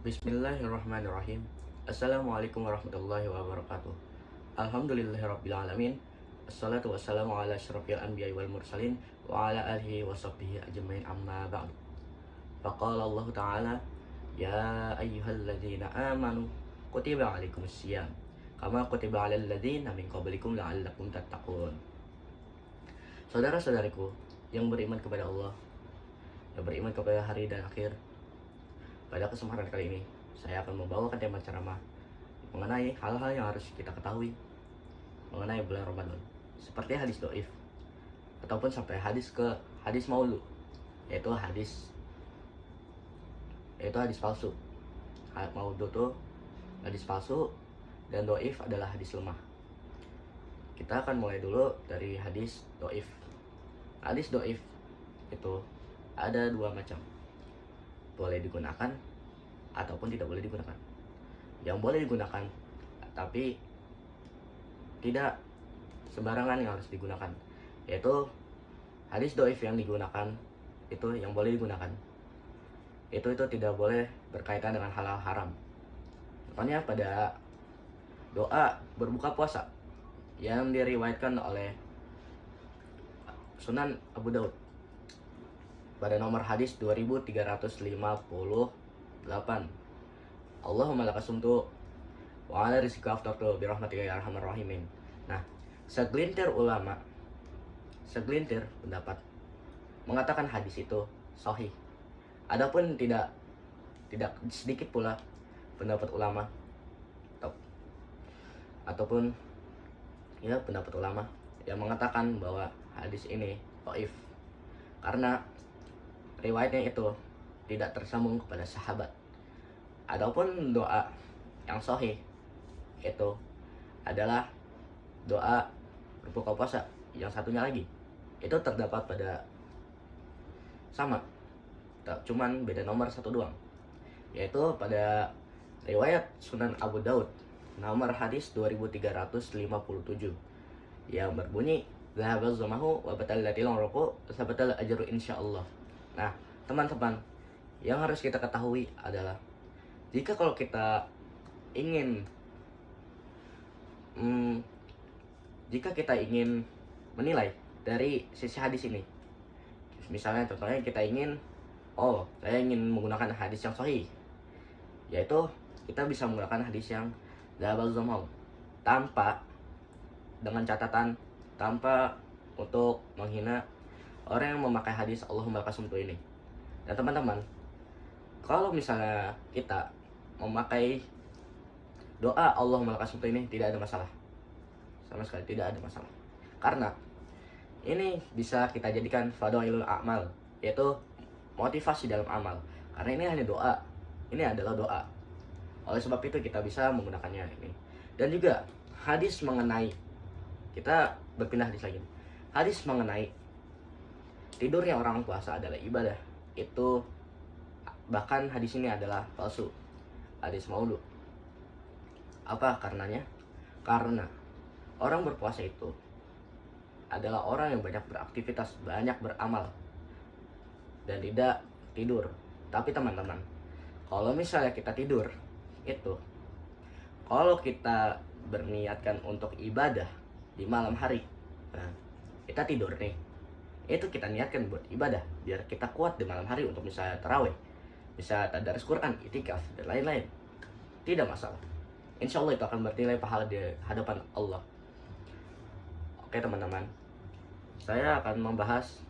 Bismillahirrahmanirrahim. Assalamualaikum warahmatullahi wabarakatuh. Alhamdulillahirrabbilalamin. Assalatu wassalamu ala asyrafil anbiya'i wal mursalin wa ala alihi wa sahbihi ajmain amma ba'du. Faqala Allah Ta'ala, ya ayyuhalladzina amanu kutiba alaikumus siyam kama kutiba alal ladzina min qablikum la'allakum tattaqun. Saudara-saudariku yang beriman kepada Allah, yang beriman kepada hari dan akhir, pada kesempatan kali ini saya akan membawakan tema ceramah mengenai hal-hal yang harus kita ketahui mengenai bulan Ramadan, seperti hadis doif ataupun sampai hadis maulu, yaitu hadis palsu. Maulu itu hadis palsu dan doif adalah hadis lemah. Kita akan mulai dulu dari hadis doif. Hadis doif itu ada dua macam, boleh digunakan ataupun tidak boleh digunakan. Yang boleh digunakan tapi tidak sembarangan yang harus digunakan, yaitu hadis doif yang digunakan itu yang boleh digunakan itu tidak boleh berkaitan dengan halal haram. Contohnya pada doa berbuka puasa yang diriwayatkan oleh Sunan Abu Daud pada nomor hadis 2358. Allahumma lakasumtu wa ala rizqika aftartu bi rahmatika ya arhamar rahimin. Nah, segelintir pendapat mengatakan hadis itu sahih. Adapun tidak sedikit pula pendapat ulama ataupun pendapat ulama yang mengatakan bahwa hadis ini dhaif karena riwayatnya itu tidak tersambung kepada sahabat. Adapun doa yang sahih itu adalah doa berbuka puasa. Yang satunya lagi itu terdapat pada sama, cuman beda nomor satu doang, yaitu pada riwayat Sunan Abu Daud nomor hadis 2357 yang berbunyi zahabaz zamahu wa batallatil urqu sabatal ajru insyaallah. Nah, teman-teman, yang harus kita ketahui adalah jika kalau kita ingin menilai dari sisi hadis ini, misalnya contohnya kita ingin saya ingin menggunakan hadis yang sahih, yaitu kita bisa menggunakan hadis yang zahabaz zamahu dengan catatan tanpa untuk menghina orang yang memakai hadis Allahumma lakasumtu ini. Dan teman-teman, kalau misalnya kita memakai doa Allahumma lakasumtu ini tidak ada masalah, sama sekali tidak ada masalah, karena ini bisa kita jadikan fadailul a'mal, yaitu motivasi dalam amal, karena ini hanya doa, ini adalah doa. Oleh sebab itu kita bisa menggunakannya ini. Dan juga hadis mengenai, kita berpindah hadis lagi, hadis mengenai tidurnya orang puasa adalah ibadah, itu bahkan hadis ini adalah palsu, hadis maulu. Apa karenanya? Karena orang berpuasa itu adalah orang yang banyak beraktivitas, banyak beramal, dan tidak tidur. Tapi teman-teman, kalau misalnya kita tidur itu, kalau kita berniatkan untuk ibadah di malam hari, nah, kita tidur nih, itu kita niatkan buat ibadah biar kita kuat di malam hari untuk misalnya tarawih, bisa tadarus Quran, itikaf dan lain-lain, tidak masalah. Insya Allah itu akan bernilai pahala di hadapan Allah. Oke teman-teman, saya akan membahas,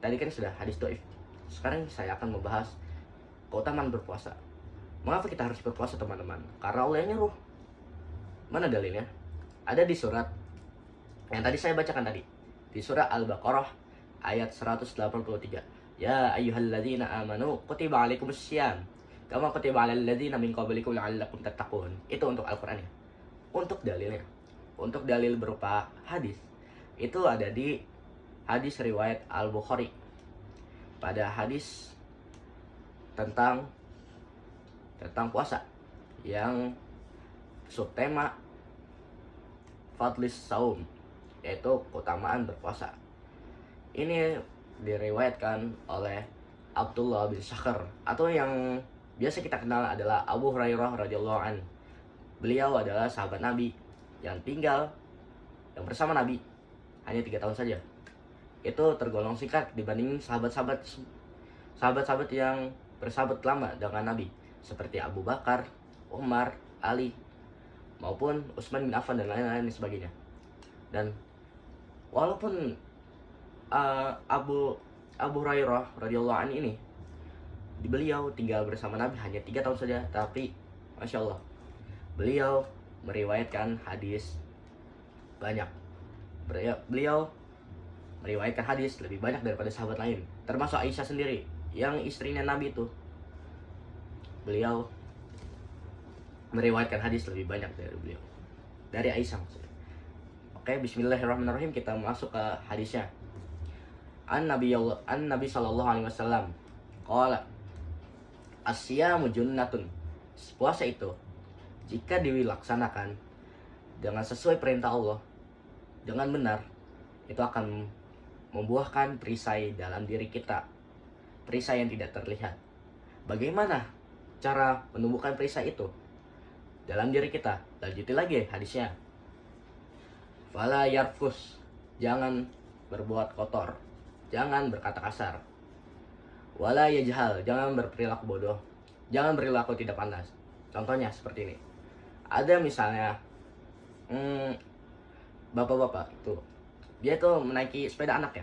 tadi kan sudah hadis doif, sekarang saya akan membahas keutamaan berpuasa. Mengapa kita harus berpuasa teman-teman? Karena Allah yang nyuruh. Mana dalilnya? Ada di surat yang tadi saya bacakan tadi, di surah Al-Baqarah ayat 183. Ya ayyuhalladzina amanu kutiba alaikumus syiyam kama kutiba alal ladzina min qablikum la'allakum tattaqun. Itu untuk Al-Qur'annya. Untuk dalilnya, untuk dalil berupa hadis, itu ada di hadis riwayat Al-Bukhari pada hadis tentang puasa yang subtema Fadlis Saum, yaitu keutamaan berpuasa. Ini diriwayatkan oleh Abdullah bin Syakhr, atau yang biasa kita kenal adalah Abu Hurairah radhiyallahu an. Beliau adalah sahabat Nabi yang bersama Nabi hanya 3 tahun saja. Itu tergolong singkat dibanding sahabat-sahabat yang bersahabat lama dengan Nabi seperti Abu Bakar, Umar, Ali, maupun Utsman bin Affan dan lain-lain sebagainya. Dan walaupun Abu Hurairah radhiyallahu anhu ini beliau tinggal bersama Nabi hanya 3 tahun saja, tapi Masya Allah beliau meriwayatkan hadis banyak. Beliau meriwayatkan hadis lebih banyak daripada sahabat lain, termasuk Aisyah sendiri yang istrinya Nabi itu. Beliau meriwayatkan hadis lebih banyak dari Aisyah maksudnya. Oke, bismillahirrahmanirrahim, kita masuk ke hadisnya. Nabi sallallahu alaihi wasallam qala asyamu junnatun. Puasa itu jika dilaksanakan dengan sesuai perintah Allah dengan benar, itu akan membuahkan perisai dalam diri kita, perisai yang tidak terlihat. Bagaimana cara menumbuhkan perisai itu dalam diri kita? Lanjuti lagi hadisnya. Fala yarfus, jangan berbuat kotor, jangan berkata kasar. Wala yajhal, jangan berperilaku bodoh, jangan berperilaku tidak pantas. Contohnya seperti ini. Ada misalnya bapak-bapak itu, dia tuh menaiki sepeda anaknya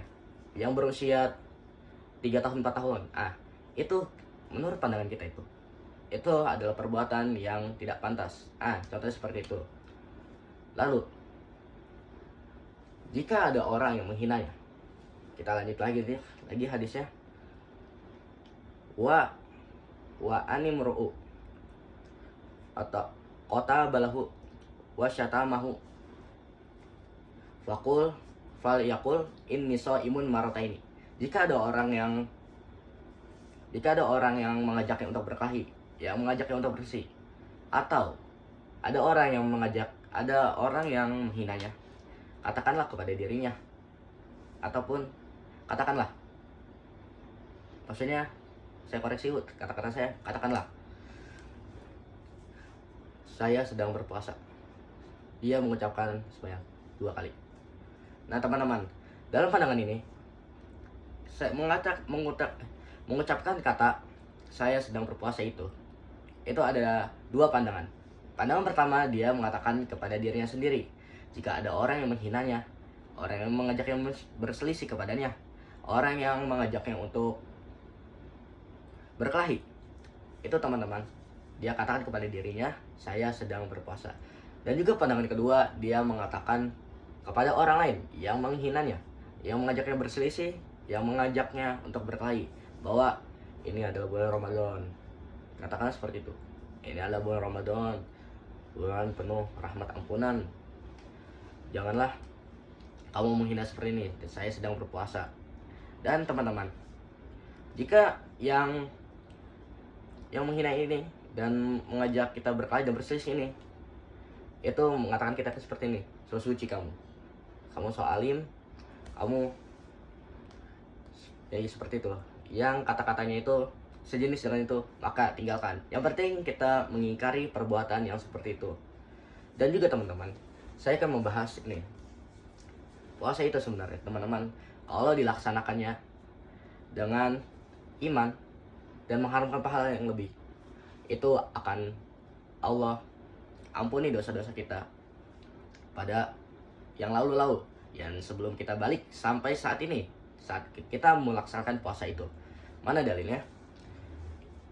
yang berusia 3 tahun 4 tahun. Itu menurut pandangan kita itu adalah perbuatan yang tidak pantas. Contohnya seperti itu. Lalu jika ada orang yang menghinanya, kita lanjut lagi hadisnya. Wa animru'u atau kota balahu wa syatamahu faqul fal yaqul inni shaimun marataini. Jika ada orang yang mengajaknya untuk berkelahi, yang mengajaknya untuk bersih, atau ada orang yang menghinanya, katakanlah kepada dirinya, ataupun katakanlah, maksudnya saya koreksi kata-kata saya, katakanlah saya sedang berpuasa. Dia mengucapkan sebanyak 2 kali. Nah teman-teman, dalam pandangan ini saya mengucapkan kata saya sedang berpuasa itu ada 2 pandangan. Pandangan pertama, dia mengatakan kepada dirinya sendiri. Jika ada orang yang menghinanya, orang yang mengajaknya berselisih kepadanya, orang yang mengajaknya untuk berkelahi, itu teman-teman, dia katakan kepada dirinya, saya sedang berpuasa. Dan juga pandangan kedua, dia mengatakan kepada orang lain yang menghinanya, yang mengajaknya berselisih, yang mengajaknya untuk berkelahi, bahwa ini adalah bulan Ramadan. Katakan seperti itu. Ini adalah bulan Ramadan, bulan penuh rahmat ampunan. Janganlah kamu menghina seperti ini, saya sedang berpuasa. Dan teman-teman, jika yang menghina ini dan mengajak kita berkelahi dan berselisih ini, itu mengatakan kita seperti ini, so suci kamu so alim, kamu jadi seperti itu. Yang kata-katanya itu sejenis dengan itu, maka tinggalkan. Yang penting kita mengingkari perbuatan yang seperti itu. Dan juga teman-teman, saya akan membahas ini, puasa itu sebenarnya teman-teman, kalau dilaksanakannya dengan iman dan mengharumkan pahala yang lebih, itu akan Allah ampuni dosa-dosa kita pada yang lalu-lalu, yang sebelum kita balik sampai saat ini, saat kita melaksanakan puasa itu. Mana dalilnya?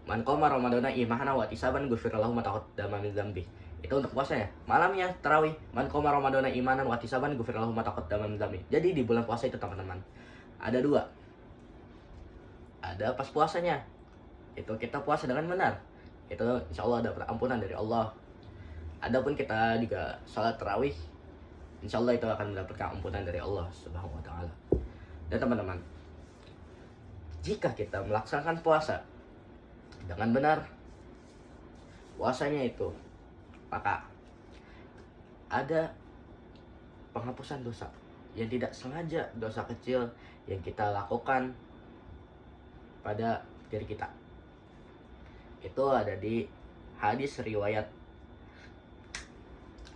Man qoma ramadhana imanan wa ihtisaban ghufira lahu ma taqaddama min dzambi. Itu untuk puasanya. Malamnya tarawih, man qoma ramadhana imanan wa ihtisaban ghufira lahu ma taqaddama min dzambi. Jadi di bulan puasa itu teman-teman, ada 2. Ada pas puasanya, itu kita puasa dengan benar, itu insya Allah dapat ampunan dari Allah. Adapun kita juga sholat tarawih, insya Allah itu akan mendapatkan ampunan dari Allah Subhanahu wa Ta'ala. Dan teman-teman, jika kita melaksanakan puasa dengan benar, puasanya itu, maka ada penghapusan dosa yang tidak sengaja, dosa kecil yang kita lakukan pada diri kita. Itu ada di hadis riwayat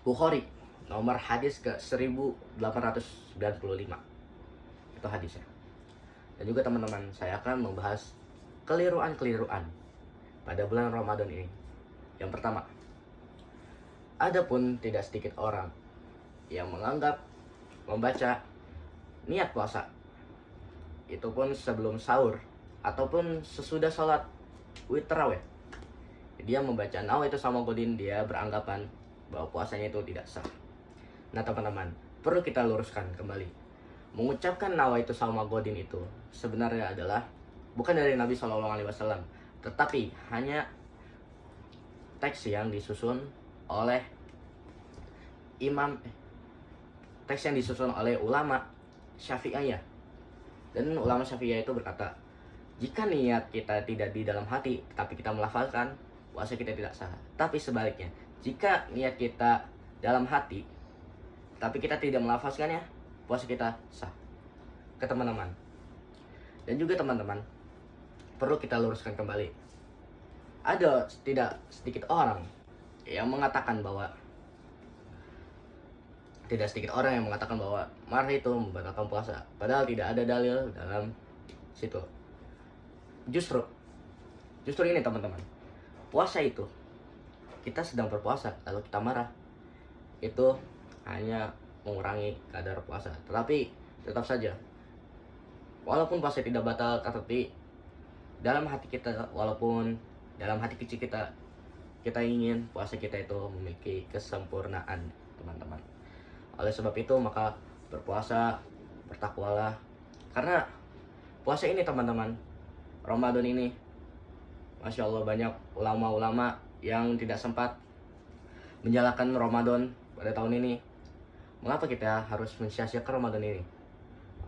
Bukhari, nomor hadis ke 1895. Itu hadisnya. Dan juga teman-teman, saya akan membahas keliruan-keliruan pada bulan Ramadan ini. Yang pertama, adapun tidak sedikit orang yang menganggap membaca niat puasa itu pun sebelum sahur ataupun sesudah sholat tarawih. Dia membaca nawaitu sama godin, dia beranggapan bahwa puasanya itu tidak sah. Nah teman-teman, perlu kita luruskan kembali. Mengucapkan nawaitu sama godin itu sebenarnya adalah bukan dari Nabi SAW, tetapi hanya teks yang disusun oleh ulama Syafi'iyah. Dan ulama Syafi'iyah itu berkata, jika niat kita tidak di dalam hati tapi kita melafalkan, puasa kita tidak sah. Tapi sebaliknya, jika niat kita dalam hati tapi kita tidak melafazkannya, puasa kita sah. Ke teman-teman. Dan juga teman-teman, perlu kita luruskan kembali. Ada tidak sedikit orang yang mengatakan bahwa marah itu membatalkan puasa, padahal tidak ada dalil dalam situ. Justru ini teman-teman, puasa itu, kita sedang berpuasa lalu kita marah, itu hanya mengurangi kadar puasa. Tetapi tetap saja, walaupun puasa tidak batal, tetapi dalam hati kita, walaupun dalam hati kecil kita ingin puasa kita itu memiliki kesempurnaan, teman-teman. Oleh sebab itu, maka berpuasa, bertakwalah. Karena puasa ini teman-teman, Ramadan ini, Masya Allah, banyak ulama-ulama yang tidak sempat menjalankan Ramadan pada tahun ini. Mengapa kita harus mensia-siakan Ramadan ini?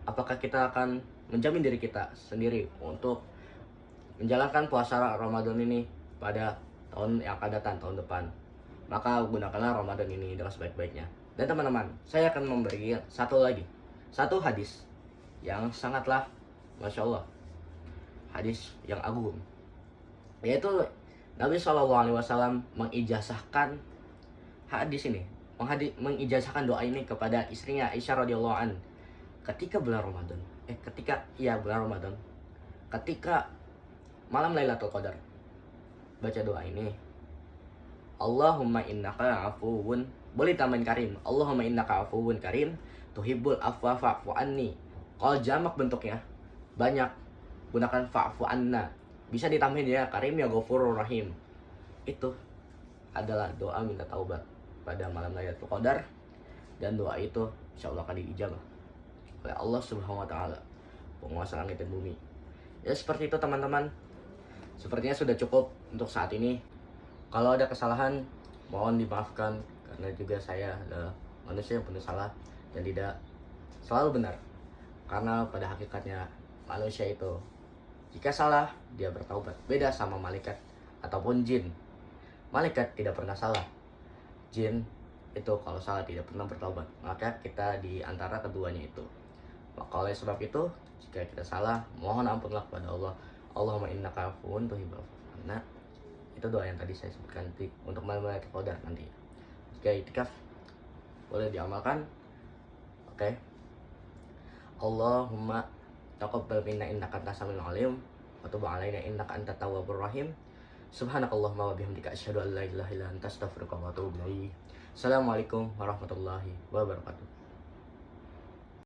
Apakah kita akan menjamin diri kita sendiri untuk menjalankan puasa Ramadan ini pada tahun yang akan datang, tahun depan? Maka gunakanlah Ramadan ini dengan sebaik-baiknya. Dan teman-teman, saya akan memberi satu hadis yang sangatlah Masya Allah, hadis yang agung, yaitu Nabi SAW mengijazahkan hadis ini, mengijazahkan doa ini kepada istrinya Aisyah radhiyallahu an ketika bulan Ramadan. Ketika malam Lailatul Qadar, baca doa ini, Allahumma innaka afuwun, boleh tambahin karim, Allahumma innaka afuwun karim, tuhibbul afwa fa'fu anni. Kalau jamak bentuknya banyak, gunakan fa'fu anna. Bisa ditambahin ya karim ya ghafurur rahim. Itu adalah doa minta taubat pada malam Lailatul Qadar, dan doa itu insyaallah akan diijabah oleh Allah Subhanahu wa taala, penguasa langit dan bumi. Ya seperti itu teman-teman. Sepertinya sudah cukup untuk saat ini. Kalau ada kesalahan, mohon dimaafkan, karena juga saya adalah manusia yang penuh salah dan tidak selalu benar. Karena pada hakikatnya manusia itu, jika salah, dia bertaubat. Beda sama malaikat ataupun jin. Malaikat tidak pernah salah. Jin itu kalau salah tidak pernah bertaubat. Maka kita di antara keduanya itu. Maka oleh sebab itu, jika kita salah, mohon ampunlah kepada Allah. Allahumma innaka afuwun tuhibbul afwa. Nah, itu doa yang tadi saya sebutkan untuk malam Lailatul Qadar nanti. Jika itikaf boleh diamalkan. Oke. Allahumma taqabbal minna innaka antas samiul alim wa tub alaina innaka antat tawwabur rahim. Subhanakallahumma wa bihamdika asyhadu an la ilaha illa anta astaghfiruka wa atubu ilaik. Assalamualaikum warahmatullahi wabarakatuh.